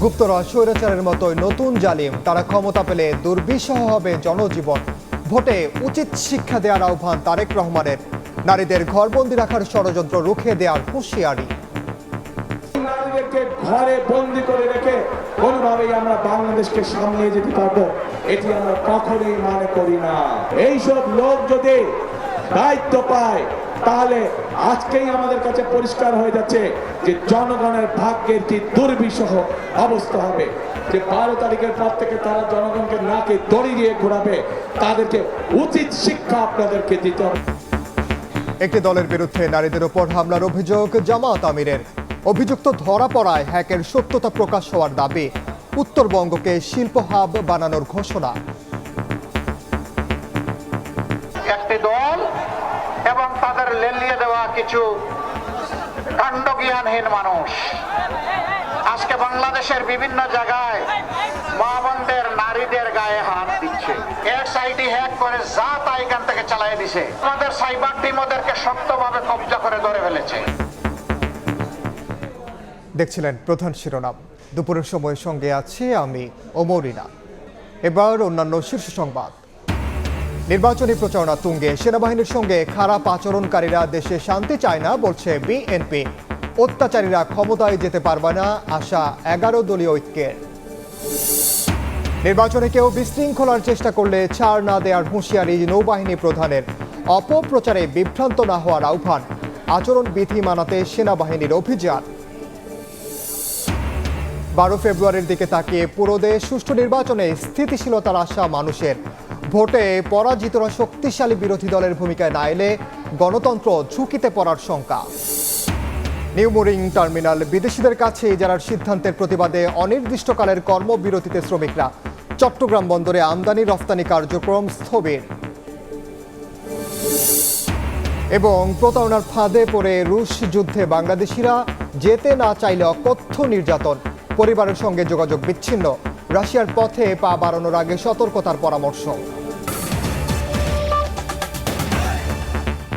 গুপ্তরা স্বৈরাচারের মতোই নতুন জালিম, তারা ক্ষমতা পেলে দুর্বিষহ হবে জনজীবন। ভোটে উচিত শিক্ষা দেওয়ার আহ্বান তারেক রহমানের। নারীদের ঘরবন্দি রাখার ষড়যন্ত্র রুখে দেওয়ার হুঁশিয়ারি। নারীদেরকে ঘরে বন্দি করে রেখে কোনোভাবেই আমরা বাংলাদেশকে সামনে যেতে পারবো, এটি আমরা কখনোই মনে করি না। এইসব লোক যদি দায়িত্ব পায় তাহলে আজকেই আমাদের কাছে পরিষ্কার হয়ে যাচ্ছে যে জনগণের ভাগ্যের কি দুর্বিষহ অবস্থা হবে। যে 12 তারিখের পর থেকে তারা জনগণকে নাকে দড়ি দিয়ে ঘোরাবে, তাদেরকে উচিত শিক্ষা আপনাদেরকে দিতে হবে। একটি দলের বিরুদ্ধে নারীদের উপর হামলার অভিযোগ জামাত আমিরের। অভিযুক্ত ধরা পড়ায় হ্যাকের সত্যতা প্রকাশ হওয়ার দাবি। উত্তরবঙ্গকে শিল্প হাব বানানোর ঘোষণা। একটি দল এবং তাদের লেলিয়ে দেওয়া কিছু কাণ্ডজ্ঞানহীন মানুষ আজকে বাংলাদেশের বিভিন্ন জায়গায় মা বোনদের নারীদের গায়ে হাত দিচ্ছে। এক্সআইডি হ্যাক করে যা তা এখান থেকে চালিয়ে দিছে। আমাদের সাইবার টিম ওদেরকে শক্তভাবে কবজা করে ধরে ফেলেছে। দেখছিলেন প্রধান শিরোনাম। দুপুরের সময়ের সঙ্গে আছি আমি ওমরিনা। এবার অন্যান্য শীর্ষ সংবাদ। নির্বাচনী প্রচারণা তুঙ্গে, সেনাবাহিনীর সঙ্গে খারাপ আচরণকারীরা দেশে শান্তি চায় না বলছে বিএনপি। অত্যাচারীরা ক্ষমতায় যেতে পারবে না, আশা 11 দলীয় ঐক্যের। নির্বাচনে কেউ বিশৃঙ্খলার চেষ্টা করলে ছাড় না দেওয়ার হুঁশিয়ারি নৌবাহিনী প্রধানের। অপপ্রচারে বিভ্রান্ত না হওয়ার আহ্বান। আচরণবিধি মানাতে সেনাবাহিনীর অভিযান। 12 ফেব্রুয়ারির দিকে তাকিয়ে পুরো দেশ সুষ্ঠু নির্বাচনে স্থিতিশীলতার আশা মানুষের। ভোটে পরাজিতরা শক্তিশালী বিরোধী দলের ভূমিকায় না এলে গণতন্ত্র ঝুঁকিতে পড়ার শঙ্কা। নিউ মোরিং টার্মিনাল বিদেশিদের কাছে ইজারার সিদ্ধান্তের প্রতিবাদে অনির্দিষ্টকালের কর্মবিরতিতে শ্রমিকরা। চট্টগ্রাম বন্দরে আমদানি রফতানি কার্যক্রম স্থবির। এবং প্রতারণার ফাঁদে পড়ে রুশ যুদ্ধে বাংলাদেশিরা যেতে না চাইলে অকথ্য নির্যাতন। পরিবারের সঙ্গে যোগাযোগ বিচ্ছিন্ন। রাশিয়ার পথে পা বাড়ানোর আগে সতর্কতার পরামর্শ।